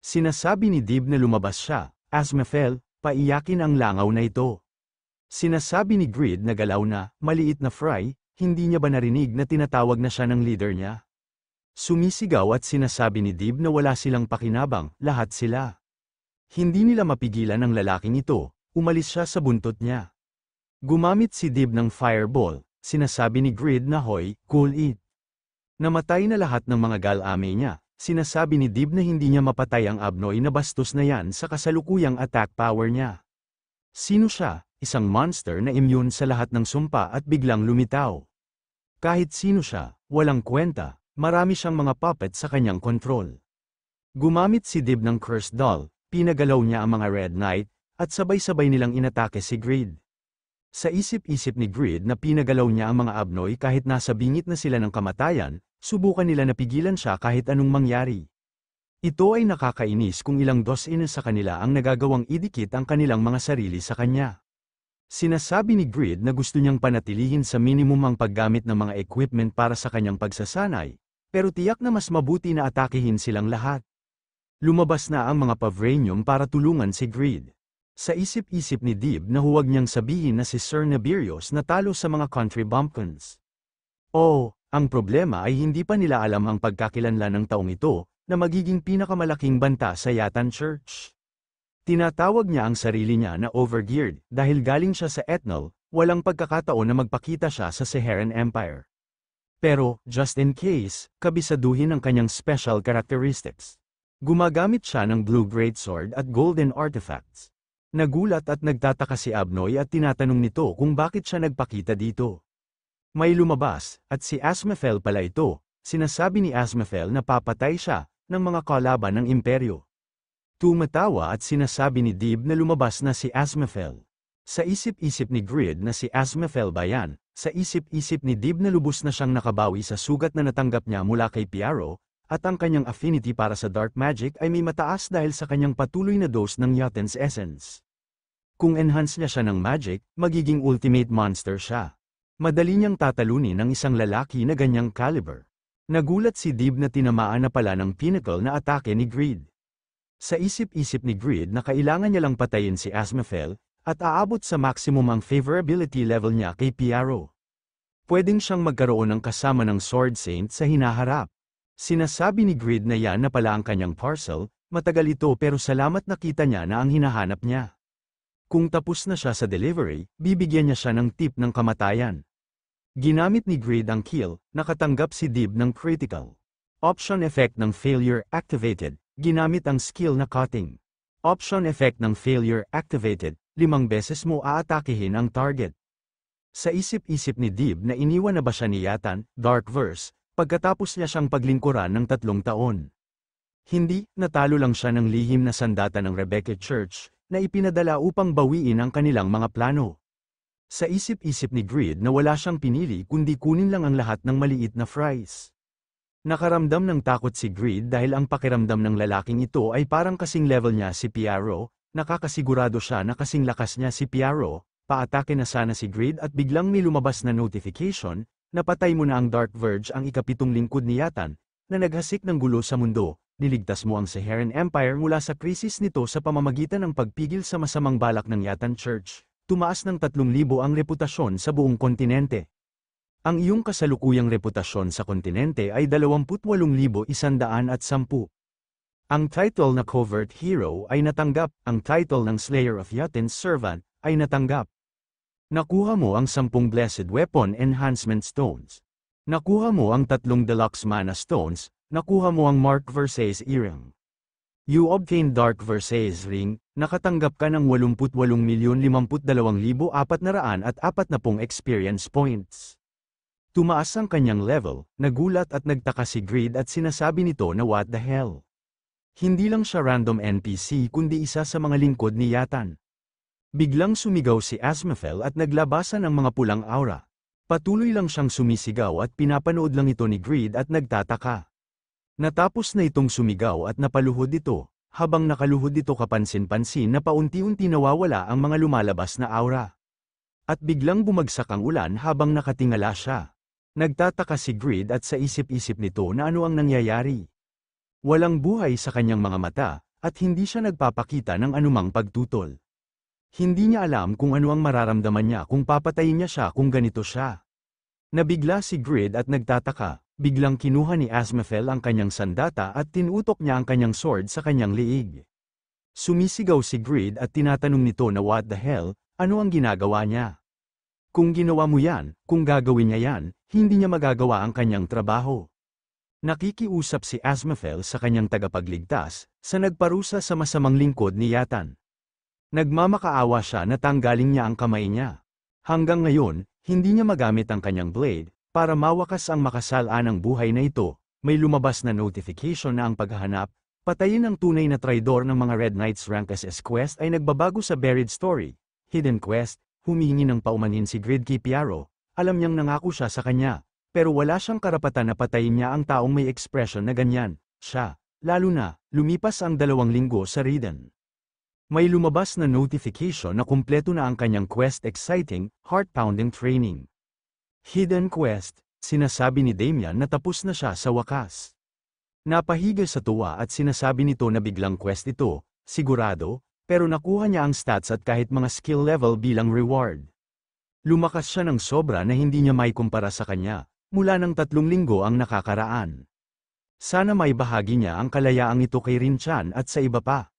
Sinasabi ni Dib na lumabas siya. Asmafel, paiyakin ang langaw na ito. Sinasabi ni Grid na galaw na, maliit na Fry, hindi niya ba narinig na tinatawag na siya ng leader niya? Sumisigaw at sinasabi ni Dib na wala silang pakinabang, lahat sila. Hindi nila mapigilan ang lalaking ito, umalis siya sa buntot niya. Gumamit si Dib ng fireball, sinasabi ni Grid na hoy, cool it. Namatay na lahat ng mga galame niya, sinasabi ni Dib na hindi niya mapatay ang Abnoy na bastos na yan sa kasalukuyang attack power niya. Sino siya? Isang monster na immune sa lahat ng sumpa at biglang lumitaw. Kahit sino siya, walang kwenta, marami siyang mga puppet sa kanyang kontrol. Gumamit si Dib ng Cursed Doll, pinagalaw niya ang mga Red Knight, at sabay-sabay nilang inatake si Grid. Sa isip-isip ni Grid na pinagalaw niya ang mga Abnoy kahit nasa bingit na sila ng kamatayan, subukan nila na pigilan siya kahit anong mangyari. Ito ay nakakainis kung ilang dosin sa kanila ang nagagawang idikit ang kanilang mga sarili sa kanya. Sinasabi ni Grid na gusto niyang panatilihin sa minimum ang paggamit ng mga equipment para sa kanyang pagsasanay, pero tiyak na mas mabuti na atakehin silang lahat. Lumabas na ang mga Pavranium para tulungan si Grid. Sa isip-isip ni Dib na huwag niyang sabihin na si Sir Nabirios natalo sa mga country bumpkins. Oh, ang problema ay hindi pa nila alam ang pagkakilanlan ng taong ito, na magiging pinakamalaking banta sa Yatan Church. Tinatawag niya ang sarili niya na overgeared, dahil galing siya sa Ethnal, walang pagkakataon na magpakita siya sa Saharan Empire. Pero, just in case, kabisaduhin ang kanyang special characteristics. Gumagamit siya ng Blue Greatsword at Golden Artifacts. Nagulat at nagtataka si Abnoy at tinatanong nito kung bakit siya nagpakita dito. May lumabas, at si Asmafel pala ito. Sinasabi ni Asmafel na papatay siya ng mga kalaban ng imperyo. Tumatawa at sinasabi ni Dib na lumabas na si Asmafel. Sa isip-isip ni Grid na si Asmafel ba yan, sa isip-isip ni Dib na lubos na siyang nakabawi sa sugat na natanggap niya mula kay Piaro, at ang kanyang affinity para sa dark magic ay may mataas dahil sa kanyang patuloy na dose ng Yatan's essence. Kung enhance niya siya ng magic, magiging ultimate monster siya. Madali niyang tatalunin ng isang lalaki na ganyang caliber. Nagulat si Dib na tinamaan na pala ng pinnacle na atake ni Grid. Sa isip-isip ni Grid na kailangan niya lang patayin si Asmafel, at aabot sa maximum ang favorability level niya kay Piaro. Pwedeng siyang magkaroon ng kasama ng Sword Saint sa hinaharap. Sinasabi ni Grid na yan na pala ang kanyang parcel, matagal ito pero salamat nakita niya na ang hinahanap niya. Kung tapos na siya sa delivery, bibigyan niya siya ng tip ng kamatayan. Ginamit ni Grid ang kill, nakatanggap si Dib ng critical. Option effect ng failure activated, ginamit ang skill na cutting. Option effect ng failure activated, 5 beses mo aatakihin ang target. Sa isip-isip ni Dib na iniwan na ba siya ni Yatan, Dark Verse, pagkatapos niya siyang paglingkuran ng 3 taon. Hindi, natalo lang siya ng lihim na sandata ng Rebecca Church, na ipinadala upang bawiin ang kanilang mga plano. Sa isip-isip ni Grid na wala siyang pinili kundi kunin lang ang lahat ng maliit na fries. Nakaramdam ng takot si Grid dahil ang pakiramdam ng lalaking ito ay parang kasing level niya si Piaro, nakakasigurado siya na kasing lakas niya si Piaro, paatake na sana si Grid at biglang may lumabas na notification, napatay mo na ang Dark Verge ang ikapitong lingkod ni Yatan, na naghasik ng gulo sa mundo, niligtas mo ang Saharan Empire mula sa krisis nito sa pamamagitan ng pagpigil sa masamang balak ng Yatan Church, tumaas ng 3,000 ang reputasyon sa buong kontinente. Ang iyong kasalukuyang reputasyon sa kontinente ay 28,110. Ang title na Covert Hero ay natanggap, ang title ng Slayer of Yatan's Servant ay natanggap. Nakuha mo ang 10 Blessed Weapon Enhancement Stones. Nakuha mo ang 3 Deluxe Mana Stones, nakuha mo ang Mark Versailles Earring. You obtained Dark Versailles Ring, nakatanggap ka ng 88,052,440 experience points. Tumaas ang kanyang level, nagulat at nagtaka si Grid at sinasabi nito na what the hell. Hindi lang siya random NPC kundi isa sa mga lingkod ni Yatan. Biglang sumigaw si Asmafel at naglabasan ng mga pulang aura. Patuloy lang siyang sumisigaw at pinapanood lang ito ni Grid at nagtataka. Natapos na itong sumigaw at napaluhod ito, habang nakaluhod ito kapansin-pansin na paunti-unti nawawala ang mga lumalabas na aura. At biglang bumagsak ang ulan habang nakatingala siya. Nagtataka si Grid at sa isip-isip nito na ano ang nangyayari. Walang buhay sa kanyang mga mata, at hindi siya nagpapakita ng anumang pagtutol. Hindi niya alam kung ano ang mararamdaman niya kung papatayin niya siya kung ganito siya. Nabigla si Grid at nagtataka, biglang kinuha ni Asmafel ang kanyang sandata at tinutok niya ang kanyang sword sa kanyang liig. Sumisigaw si Grid at tinatanong nito na what the hell, ano ang ginagawa niya? Kung ginawa mo yan, kung gagawin niya yan, hindi niya magagawa ang kanyang trabaho. Nakikiusap si Asmafel sa kanyang tagapagligtas, sa nagparusa sa masamang lingkod ni Yatan. Nagmamakaawa siya na tanggalin niya ang kamay niya. Hanggang ngayon, hindi niya magamit ang kanyang blade, para mawakas ang makasalanang buhay na ito. May lumabas na notification na ang paghahanap, patayin ang tunay na traidor ng mga Red Knights rank SS quest ay nagbabago sa Buried Story, Hidden Quest. Humihingi ng paumanhin si Grid kay Piaro, alam niyang nangako siya sa kanya, pero wala siyang karapatan na patayin niya ang taong may expression na ganyan, siya, lalo na, lumipas ang 2 linggo sa Riden. May lumabas na notification na kumpleto na ang kanyang quest exciting, heart-pounding training. Hidden Quest, sinasabi ni Damian na tapos na siya sa wakas. Napahiga sa tuwa at sinasabi nito na biglang quest ito, sigurado, pero nakuha niya ang stats at kahit mga skill level bilang reward. Lumakas siya ng sobra na hindi niya may kumpara sa kanya, mula ng 3 linggo ang nakakaraan. Sana may bahagi niya ang kalayaang ito kay Rinchan at sa iba pa.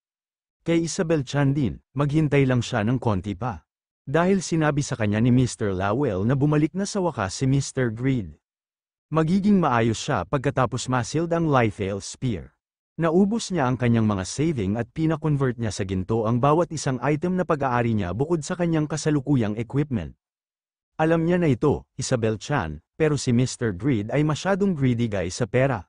Kay Isabel Chan din, maghintay lang siya ng konti pa. Dahil sinabi sa kanya ni Mr. Lowell na bumalik na sa wakas si Mr. Greed. Magiging maayos siya pagkatapos masild ang Lifeale Spear. Naubos niya ang kanyang mga saving at pina-convert niya sa ginto ang bawat isang item na pag-aari niya bukod sa kanyang kasalukuyang equipment. Alam niya na ito, Isabel Chan, pero si Mr. Greed ay masyadong greedy guy sa pera.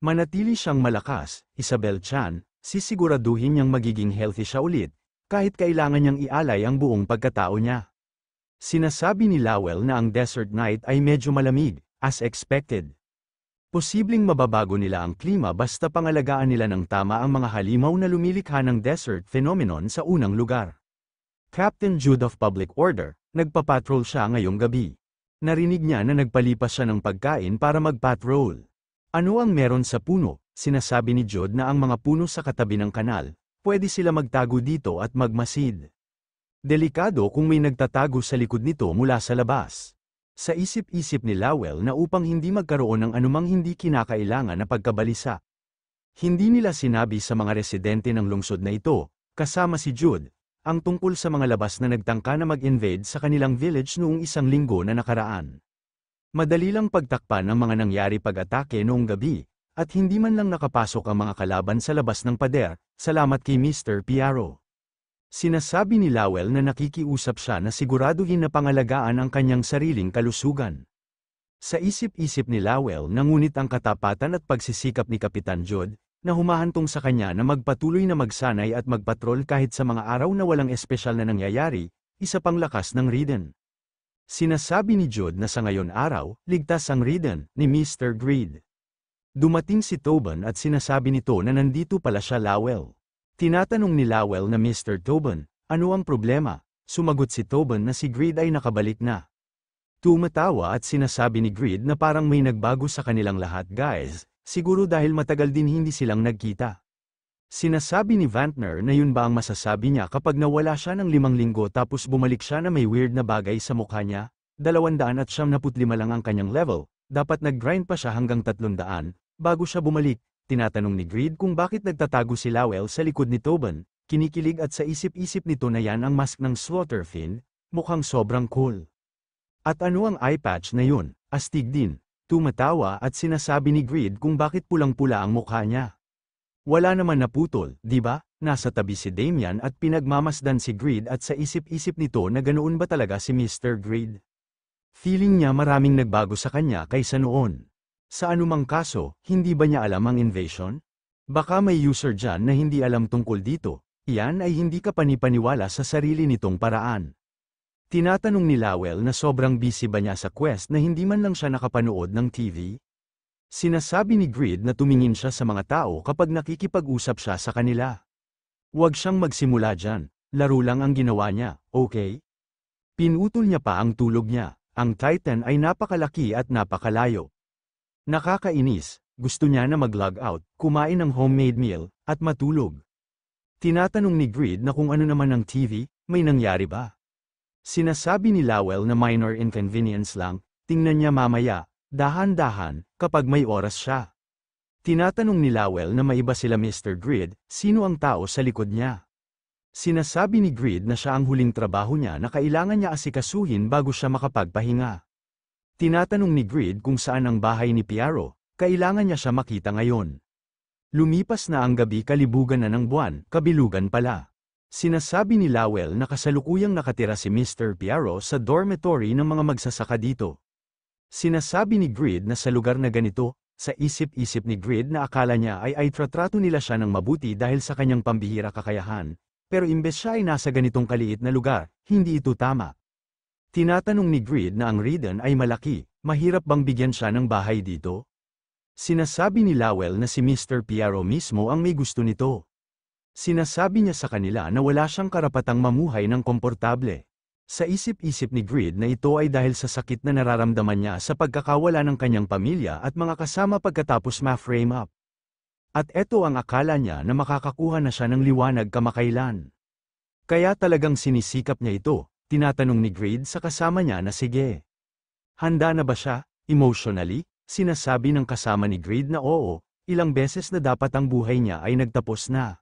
Manatili siyang malakas, Isabel Chan, sisiguraduhin niyang magiging healthy siya ulit, kahit kailangan niyang ialay ang buong pagkatao niya. Sinasabi ni Lowell na ang Desert Night ay medyo malamig, as expected. Posibleng mababago nila ang klima basta pangalagaan nila ng tama ang mga halimaw na lumilikha ng desert phenomenon sa unang lugar. Captain Jude of Public Order, nagpapatrol siya ngayong gabi. Narinig niya na nagpalipas siya ng pagkain para magpatrol. Ano ang meron sa puno? Sinasabi ni Jude na ang mga puno sa katabi ng kanal, pwede sila magtago dito at magmasid. Delikado kung may nagtatago sa likod nito mula sa labas. Sa isip-isip ni Lowell na upang hindi magkaroon ng anumang hindi kinakailangan na pagkabalisa. Hindi nila sinabi sa mga residente ng lungsod na ito, kasama si Jude, ang tungkol sa mga labas na nagtangka na mag-invade sa kanilang village noong 1 linggo na nakaraan. Madali lang pagtakpan ang mga nangyari pag-atake noong gabi, at hindi man lang nakapasok ang mga kalaban sa labas ng pader, salamat kay Mr. Piaro. Sinasabi ni Lowell na nakikiusap siya na siguraduhin na pangalagaan ang kanyang sariling kalusugan. Sa isip-isip ni Lowell nangunit ang katapatan at pagsisikap ni Kapitan Jude, na humahantong sa kanya na magpatuloy na magsanay at magpatrol kahit sa mga araw na walang espesyal na nangyayari, isa pang lakas ng Riden. Sinasabi ni Jude na sa ngayon araw, ligtas ang Riden, ni Mr. Greed. Dumating si Tobin at sinasabi nito na nandito pala siya Lowell. Tinatanong ni Lowell na Mr. Tobin, ano ang problema? Sumagot si Tobin na si Greed ay nakabalik na. Tumatawa at sinasabi ni Greed na parang may nagbago sa kanilang lahat guys, siguro dahil matagal din hindi silang nagkita. Sinasabi ni Vantner na yun ba ang masasabi niya kapag nawala siya ng 5 linggo tapos bumalik siya na may weird na bagay sa mukha niya, 275 lang ang kanyang level, dapat nag-grind pa siya hanggang 300, bago siya bumalik. Tinatanong ni Greed kung bakit nagtatago si Lowell sa likod ni Tobin, kinikilig at sa isip-isip nito na yan ang mask ng Slaughterfin, mukhang sobrang cool. At ano ang eye patch na yun? Astig din. Tumatawa at sinasabi ni Greed kung bakit pulang-pula ang mukha niya. Wala naman naputol, di ba? Nasa tabi si Damian at pinagmamasdan si Greed at sa isip-isip nito na ganoon ba talaga si Mr. Greed? Feeling niya maraming nagbago sa kanya kaysa noon. Sa anumang kaso, hindi ba niya alam ang invasion? Baka may user dyan na hindi alam tungkol dito, iyan ay hindi ka panipaniwala sa sarili nitong paraan. Tinatanong ni Lowell na sobrang busy ba niya sa quest na hindi man lang siya nakapanood ng TV? Sinasabi ni Greed na tumingin siya sa mga tao kapag nakikipag-usap siya sa kanila. Huwag siyang magsimula dyan, laro lang ang ginawa niya, okay? Pinutol niya pa ang tulog niya, ang Titan ay napakalaki at napakalayo. Nakakainis, gusto niya na mag-log out, kumain ng homemade meal, at matulog. Tinatanong ni Greed na kung ano naman ang TV, may nangyari ba? Sinasabi ni Lowell na minor inconvenience lang, tingnan niya mamaya, dahan-dahan, kapag may oras siya. Tinatanong ni Lowell na maiba sila Mr. Greed, sino ang tao sa likod niya? Sinasabi ni Greed na siya ang huling trabaho niya na kailangan niya asikasuhin bago siya makapagpahinga. Tinatanong ni Greed kung saan ang bahay ni Piaro, kailangan niya siya makita ngayon. Lumipas na ang gabi kalibugan na ng buwan, kabilugan pala. Sinasabi ni Lowell na kasalukuyang nakatira si Mr. Piaro sa dormitory ng mga magsasaka dito. Sinasabi ni Greed na sa lugar na ganito, sa isip-isip ni Greed na akala niya ay tratrato nila siya ng mabuti dahil sa kanyang pambihira kakayahan, pero imbes siya ay nasa ganitong kaliit na lugar, hindi ito tama. Tinatanong ni Greed na ang Reden ay malaki, mahirap bang bigyan siya ng bahay dito? Sinasabi ni Lowell na si Mr. Piaro mismo ang may gusto nito. Sinasabi niya sa kanila na wala siyang karapatang mamuhay ng komportable. Sa isip-isip ni Greed na ito ay dahil sa sakit na nararamdaman niya sa pagkakawala ng kanyang pamilya at mga kasama pagkatapos ma-frame up. At eto ang akala niya na makakakuha na siya ng liwanag kamakailan. Kaya talagang sinisikap niya ito, tinatanong ni Greed sa kasama niya na sige. Handa na ba siya, emotionally? Sinasabi ng kasama ni Greed na oo, ilang beses na dapat ang buhay niya ay nagtapos na.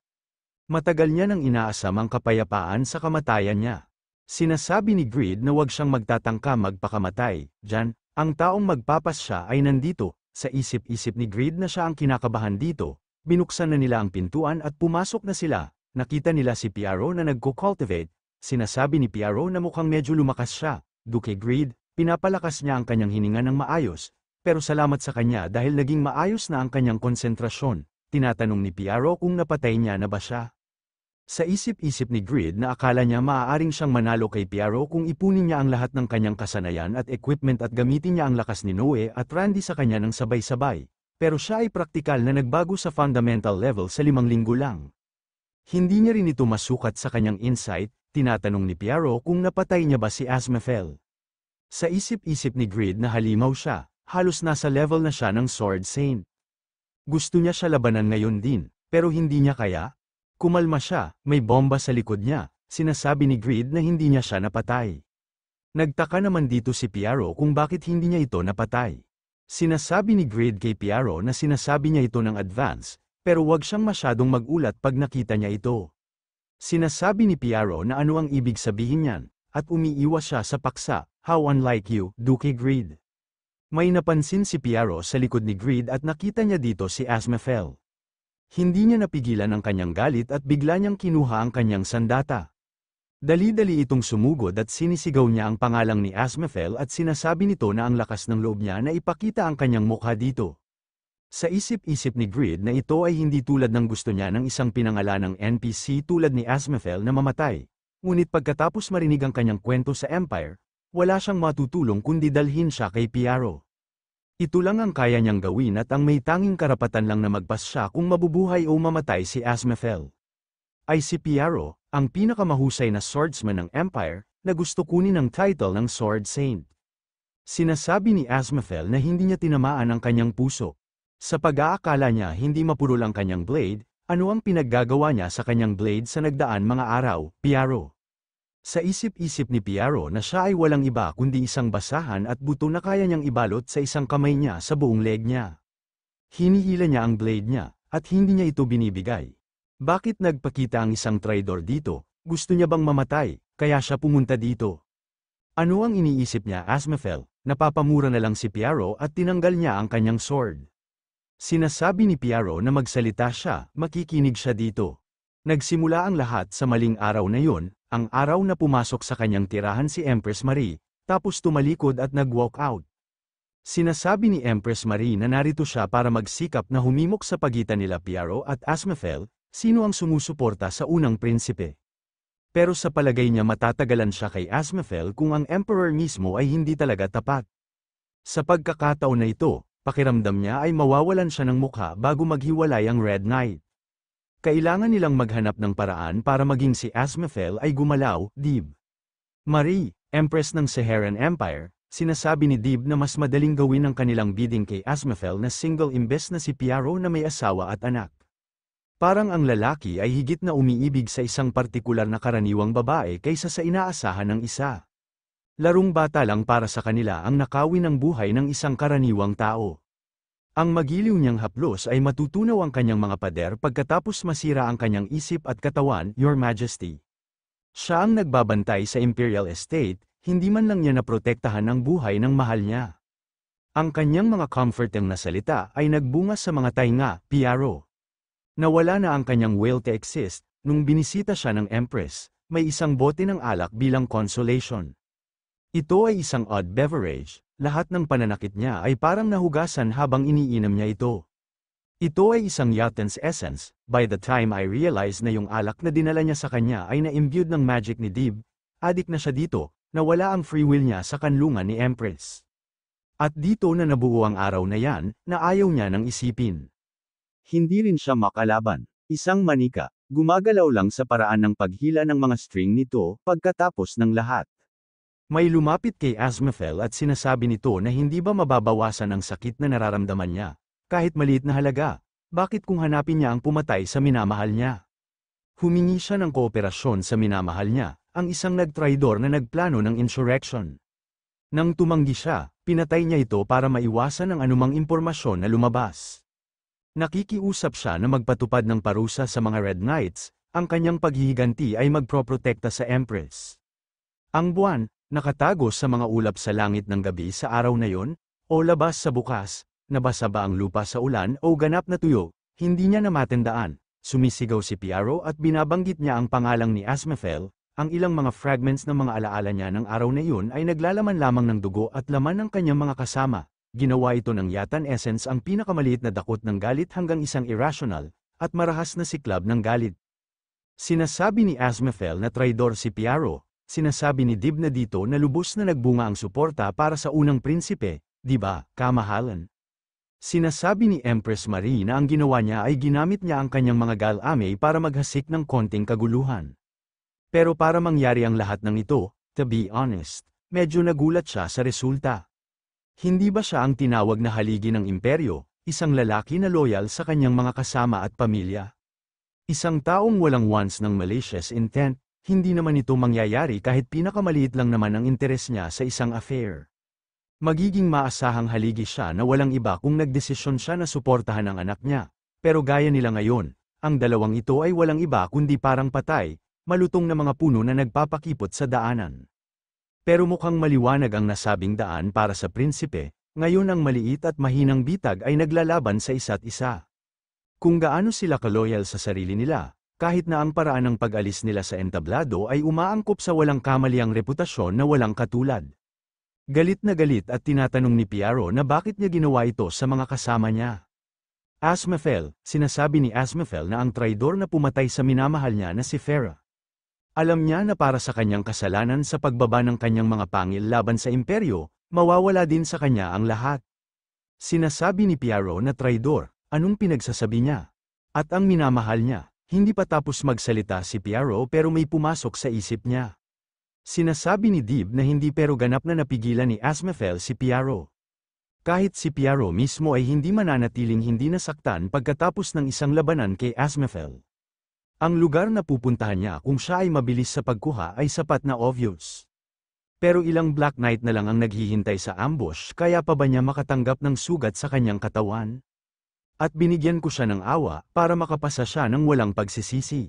Matagal niya nang inaasam ang kapayapaan sa kamatayan niya. Sinasabi ni Greed na huwag siyang magtatangka magpakamatay, diyan, ang taong magpapasya ay nandito. Sa isip-isip ni Greed na siya ang kinakabahan dito, binuksan na nila ang pintuan at pumasok na sila. Nakita nila si Piaro na nagko-cultivate. Sinasabi ni Piaro na mukhang medyo lumakas siya. Duke Greed, pinapalakas niya ang kanyang hininga ng maayos. Pero salamat sa kanya dahil naging maayos na ang kanyang konsentrasyon. Tinatanong ni Piaro kung napatay niya na ba siya. Sa isip-isip ni Greed na akala niya maaaring siyang manalo kay Piaro kung ipunin niya ang lahat ng kanyang kasanayan at equipment at gamitin niya ang lakas ni Noe at Randy sa kanya ng sabay-sabay. Pero siya ay praktikal na nagbago sa fundamental level sa 5 linggo lang. Hindi niya rin ito masukat sa kanyang insight, tinatanong ni Piaro kung napatay niya ba si Asmafel. Sa isip-isip ni Greed na halimaw siya. Halos nasa level na siya ng Sword Saint. Gusto niya siya labanan ngayon din, pero hindi niya kaya. Kumalma siya, may bomba sa likod niya, sinasabi ni Greed na hindi niya siya napatay. Nagtaka naman dito si Piaro kung bakit hindi niya ito napatay. Sinasabi ni Greed kay Piaro na sinasabi niya ito ng advance, pero huwag siyang masyadong magulat pag nakita niya ito. Sinasabi ni Piaro na ano ang ibig sabihin niyan, at umiiwas siya sa paksa, how unlike you, Duke Greed. May napansin si Piaro sa likod ni Greed at nakita niya dito si Asmafel. Hindi niya napigilan ang kanyang galit at bigla niyang kinuha ang kanyang sandata. Dali-dali itong sumugod at sinisigaw niya ang pangalang ni Asmafel at sinasabi nito na ang lakas ng loob niya na ipakita ang kanyang mukha dito. Sa isip-isip ni Greed na ito ay hindi tulad ng gusto niya ng isang pinangalanang NPC tulad ni Asmafel na mamatay. Ngunit pagkatapos marinig ang kanyang kwento sa Empire, wala siyang matutulong kundi dalhin siya kay Piaro. Ito lang ang kaya niyang gawin at ang may tanging karapatan lang na magpas siya kung mabubuhay o mamatay si Asmafel. Ay si Piaro, ang pinakamahusay na swordsman ng Empire, na gusto kunin ang title ng Sword Saint. Sinasabi ni Asmafel na hindi niya tinamaan ang kanyang puso. Sa pag-aakala niya hindi mapurol ang kanyang blade, ano ang pinaggagawa niya sa kanyang blade sa nagdaan mga araw, Piaro? Sa isip-isip ni Piaro na siya ay walang iba kundi isang basahan at buto na kaya niyang ibalot sa isang kamay niya sa buong leg niya. Hinihila niya ang blade niya, at hindi niya ito binibigay. Bakit nagpakita ang isang traidor dito? Gusto niya bang mamatay, kaya siya pumunta dito? Ano ang iniisip niya Asmafel? Napapamura na lang si Piaro at tinanggal niya ang kanyang sword. Sinasabi ni Piaro na magsalita siya, makikinig siya dito. Nagsimula ang lahat sa maling araw na yon, ang araw na pumasok sa kanyang tirahan si Empress Marie, tapos tumalikod at nag-walk out. Sinasabi ni Empress Marie na narito siya para magsikap na humimok sa pagitan nila Piaro at Asmafel, sino ang sumusuporta sa unang prinsipe. Pero sa palagay niya matatagalan siya kay Asmafel kung ang Emperor mismo ay hindi talaga tapat. Sa pagkakataon na ito, pakiramdam niya ay mawawalan siya ng mukha bago maghiwalay ang Red Knight. Kailangan nilang maghanap ng paraan para maging si Asmafel ay gumalaw, Dib. Marie, Empress ng Saharan Empire, sinasabi ni Dib na mas madaling gawin ang kanilang bidding kay Asmafel na single imbes na si Piaro na may asawa at anak. Parang ang lalaki ay higit na umiibig sa isang partikular na karaniwang babae kaysa sa inaasahan ng isa. Larong bata lang para sa kanila ang nakawin ng buhay ng isang karaniwang tao. Ang magiliw niyang haplos ay matutunaw ang kanyang mga pader pagkatapos masira ang kanyang isip at katawan, Your Majesty. Siya ang nagbabantay sa Imperial Estate, hindi man lang niya naprotektahan ang buhay ng mahal niya. Ang kanyang mga comforting na salita ay nagbunga sa mga tainga, Piaro. Nawala na ang kanyang will to exist, nung binisita siya ng Empress, may isang bote ng alak bilang consolation. Ito ay isang odd beverage, lahat ng pananakit niya ay parang nahugasan habang iniinom niya ito. Ito ay isang Yaten's essence, by the time I realized na yung alak na dinala niya sa kanya ay na-imbued ng magic ni Dib, adik na siya dito, nawala ang free will niya sa kanlungan ni Empress. At dito na nabuo ang araw na yan, na ayaw niya nang isipin. Hindi rin siya makalaban. Isang manika, gumagalaw lang sa paraan ng paghila ng mga string nito, pagkatapos ng lahat. May lumapit kay Asmafel at sinasabi nito na hindi ba mababawasan ang sakit na nararamdaman niya, kahit maliit na halaga, bakit kung hanapin niya ang pumatay sa minamahal niya? Humingi siya ng kooperasyon sa minamahal niya, ang isang nagtraidor na nagplano ng insurrection. Nang tumanggi siya, pinatay niya ito para maiwasan ang anumang impormasyon na lumabas. Nakikiusap siya na magpatupad ng parusa sa mga Red Knights, ang kanyang paghihiganti ay magproprotekta sa Empress. Ang buwan, nakatago sa mga ulap sa langit ng gabi sa araw na yon, o labas sa bukas, nabasa ba ang lupa sa ulan o ganap na tuyo, hindi niya namatandaan. Sumisigaw si Piaro at binabanggit niya ang pangalang ni Asmafel, ang ilang mga fragments ng mga alaala niya ng araw na iyon ay naglalaman lamang ng dugo at laman ng kanyang mga kasama. Ginawa ito ng Yatan Essence ang pinakamaliit na dakot ng galit hanggang isang irrational, at marahas na siklab ng galit. Sinasabi ni Asmafel na traidor si Piaro, sinasabi ni Dib na dito na lubos na nagbunga ang suporta para sa unang prinsipe, di ba, kamahalan? Sinasabi ni Empress Marie na ang ginawa niya ay ginamit niya ang kanyang mga galamay para maghasik ng konting kaguluhan. Pero para mangyari ang lahat ng ito, to be honest, medyo nagulat siya sa resulta. Hindi ba siya ang tinawag na haligi ng imperyo, isang lalaki na loyal sa kanyang mga kasama at pamilya? Isang taong walang once ng malicious intent, hindi naman ito mangyayari kahit pinakamaliit lang naman ang interes niya sa isang affair. Magiging maasahang haligi siya na walang iba kung nagdesisyon siya na suportahan ang anak niya, pero gaya nila ngayon, ang dalawang ito ay walang iba kundi parang patay, malutong na mga puno na nagpapakipot sa daanan. Pero mukhang maliwanag ang nasabing daan para sa prinsipe, ngayon ang maliit at mahinang bitag ay naglalaban sa isa't isa. Kung gaano sila kaloyal sa sarili nila, kahit na ang paraan ng pag-alis nila sa entablado ay umaangkop sa walang kamaliang reputasyon na walang katulad. Galit na galit at tinatanong ni Piaro na bakit niya ginawa ito sa mga kasama niya. Asmafel, sinasabi ni Asmafel na ang traidor na pumatay sa minamahal niya na si Farah. Alam niya na para sa kanyang kasalanan sa pagbaba ng kanyang mga pangil laban sa imperyo, mawawala din sa kanya ang lahat. Sinasabi ni Piaro na traidor, anong pinagsasabi niya? At ang minamahal niya, hindi pa tapos magsalita si Piaro pero may pumasok sa isip niya. Sinasabi ni Dib na hindi pero ganap na napigilan ni Asmafel si Piaro. Kahit si Piaro mismo ay hindi mananatiling hindi nasaktan pagkatapos ng isang labanan kay Asmafel. Ang lugar na pupuntahan niya kung siya ay mabilis sa pagkuha ay sapat na obvious. Pero ilang Black Knight na lang ang naghihintay sa ambush kaya pa ba niya makatanggap ng sugat sa kanyang katawan? At binigyan ko siya ng awa para makapasa siya ng walang pagsisisi.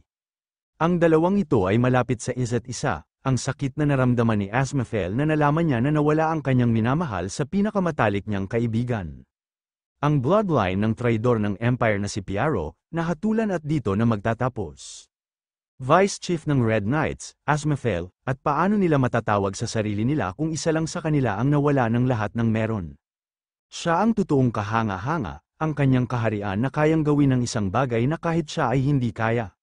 Ang dalawang ito ay malapit sa isa't isa, ang sakit na naramdaman ni Asmafel na nalaman niya na nawala ang kanyang minamahal sa pinakamatalik niyang kaibigan. Ang bloodline ng traidor ng Empire na si Piaro, nahatulan at dito na magtatapos. Vice Chief ng Red Knights, Asmafel, at paano nila matatawag sa sarili nila kung isa lang sa kanila ang nawala ng lahat ng meron. Siya ang totoong kahanga-hanga, ang kanyang kaharian na kayang gawin ng isang bagay na kahit siya ay hindi kaya.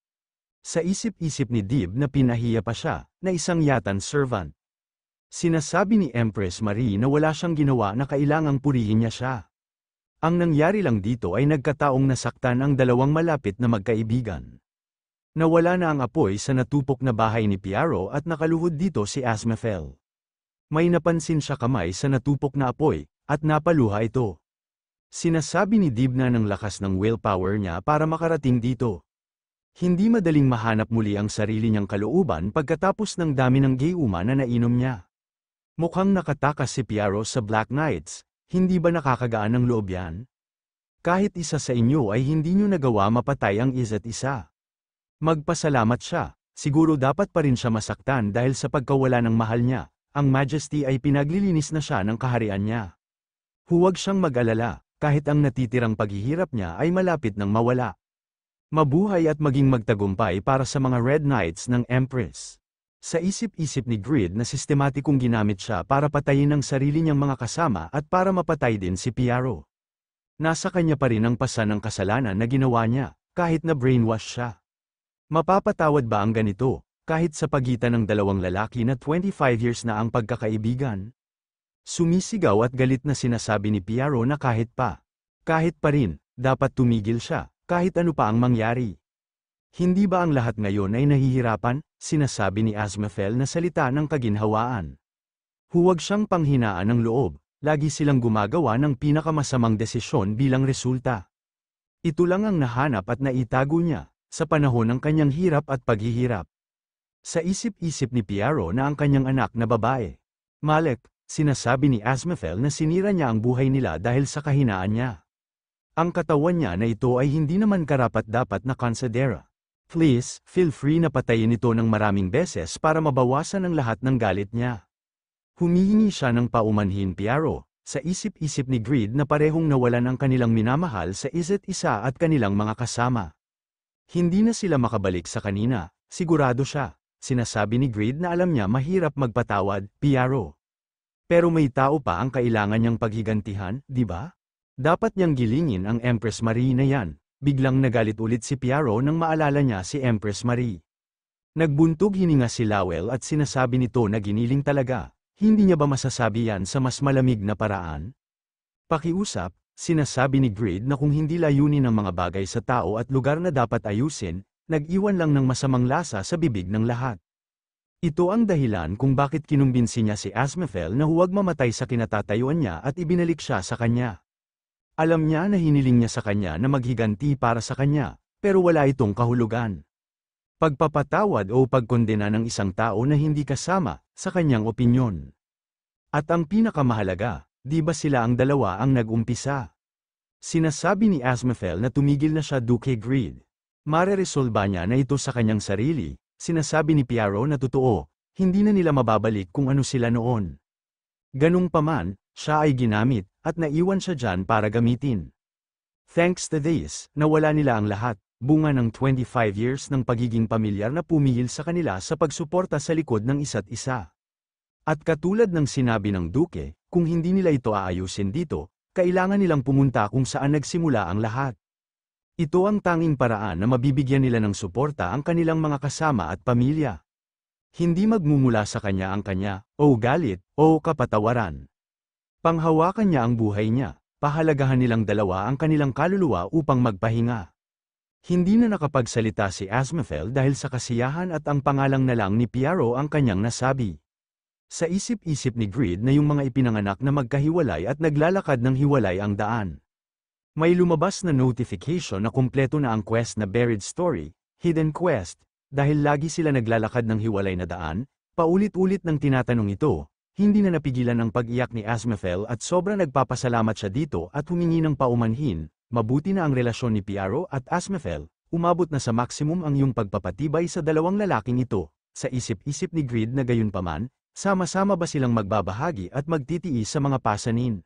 Sa isip-isip ni Dib na pinahiya pa siya, na isang Yatan servant. Sinasabi ni Empress Marie na wala siyang ginawa na kailangang purihin niya siya. Ang nangyari lang dito ay nagkataong nasaktan ang dalawang malapit na magkaibigan. Nawala na ang apoy sa natupok na bahay ni Piaro at nakaluhod dito si Asmafel. May napansin siya kamay sa natupok na apoy, at napaluha ito. Sinasabi ni Dib na ng lakas ng willpower niya para makarating dito. Hindi madaling mahanap muli ang sarili niyang kalooban pagkatapos ng dami ng gayuma na nainom niya. Mukhang nakatakas si Piaro sa Black Knights, hindi ba nakakagaan ng loob yan? Kahit isa sa inyo ay hindi niyo nagawa mapatay ang isa't isa. Magpasalamat siya, siguro dapat pa rin siya masaktan dahil sa pagkawala ng mahal niya, ang Majesty ay pinaglilinis na siya ng kaharian niya. Huwag siyang mag-alala, kahit ang natitirang paghihirap niya ay malapit nang mawala. Mabuhay at maging magtagumpay para sa mga Red Knights ng Empress. Sa isip-isip ni Grid na sistematikong ginamit siya para patayin ang sarili niyang mga kasama at para mapatay din si Piaro. Nasa kanya pa rin ang pasan ng kasalanan na ginawa niya, kahit na brainwash siya. Mapapatawad ba ang ganito, kahit sa pagitan ng dalawang lalaki na 25 years na ang pagkakaibigan? Sumisigaw at galit na sinasabi ni Piaro na kahit pa rin, dapat tumigil siya, kahit ano pa ang mangyari. Hindi ba ang lahat ngayon ay nahihirapan, sinasabi ni Asmafel na salita ng kaginhawaan. Huwag siyang panghinaan ng loob. Lagi silang gumagawa ng pinakamasamang desisyon bilang resulta. Ito lang ang nahanap at naitago niya, sa panahon ng kanyang hirap at paghihirap. Sa isip-isip ni Piaro na ang kanyang anak na babae, Malek, sinasabi ni Asmafel na sinira niya ang buhay nila dahil sa kahinaan niya. Ang katawan niya na ito ay hindi naman karapat-dapat na konsidera. Please, feel free na patayin ito ng maraming beses para mabawasan ang lahat ng galit niya. Humihingi siya ng paumanhin Piaro, sa isip-isip ni Grid na parehong nawalan ang kanilang minamahal sa isa't isa at kanilang mga kasama. Hindi na sila makabalik sa kanina, sigurado siya, sinasabi ni Grid na alam niya mahirap magpatawad, Piaro. Pero may tao pa ang kailangan niyang paghigantihan, di ba? Dapat niyang gilingin ang Empress Marie na yan, biglang nagalit ulit si Piaro nang maalala niya si Empress Marie. Nagbuntog hininga si Lowell at sinasabi nito na giniling talaga. Hindi niya ba masasabi yan sa mas malamig na paraan? Pakiusap, sinasabi ni Grid na kung hindi layunin ang mga bagay sa tao at lugar na dapat ayusin, nag-iwan lang ng masamang lasa sa bibig ng lahat. Ito ang dahilan kung bakit kinumbinsi niya si Asmafel na huwag mamatay sa kinatatayuan niya at ibinalik siya sa kanya. Alam niya na hiniling niya sa kanya na maghiganti para sa kanya, pero wala itong kahulugan. Pagpapatawad o pagkondena ng isang tao na hindi kasama, sa kanyang opinyon. At ang pinakamahalaga, di ba sila ang dalawa ang nag-umpisa? Sinasabi ni Asmafel na tumigil na siya Duke Grid. Mareresolba niya na ito sa kanyang sarili, sinasabi ni Piaro na totoo, hindi na nila mababalik kung ano sila noon. Ganung paman, siya ay ginamit, at naiwan siya dyan para gamitin. Thanks to this, nawala nila ang lahat. Bunga ng 25 years ng pagiging pamilyar na pumihil sa kanila sa pagsuporta sa likod ng isa't isa. At katulad ng sinabi ng Duke, kung hindi nila ito aayusin dito, kailangan nilang pumunta kung saan nagsimula ang lahat. Ito ang tanging paraan na mabibigyan nila ng suporta ang kanilang mga kasama at pamilya. Hindi magmumula sa kanya ang kanya, o galit, o kapatawaran. Panghawakan niya ang buhay niya, pahalagahan nilang dalawa ang kanilang kaluluwa upang magpahinga. Hindi na nakapagsalita si Asmafel dahil sa kasiyahan at ang pangalang na lang ni Piaro ang kanyang nasabi. Sa isip-isip ni Grid na yung mga ipinanganak na magkahiwalay at naglalakad ng hiwalay ang daan. May lumabas na notification na kumpleto na ang quest na Buried Story, Hidden Quest, dahil lagi sila naglalakad ng hiwalay na daan, paulit-ulit ng tinatanong ito, hindi na napigilan ang pag-iyak ni Asmafel at sobra nagpapasalamat siya dito at humingi ng paumanhin. Mabuti na ang relasyon ni Piaro at Asmafel, umabot na sa maximum ang iyong pagpapatibay sa dalawang lalaking ito. Sa isip-isip ni Grid na gayunpaman, sama-sama ba silang magbabahagi at magtitiis sa mga pasanin?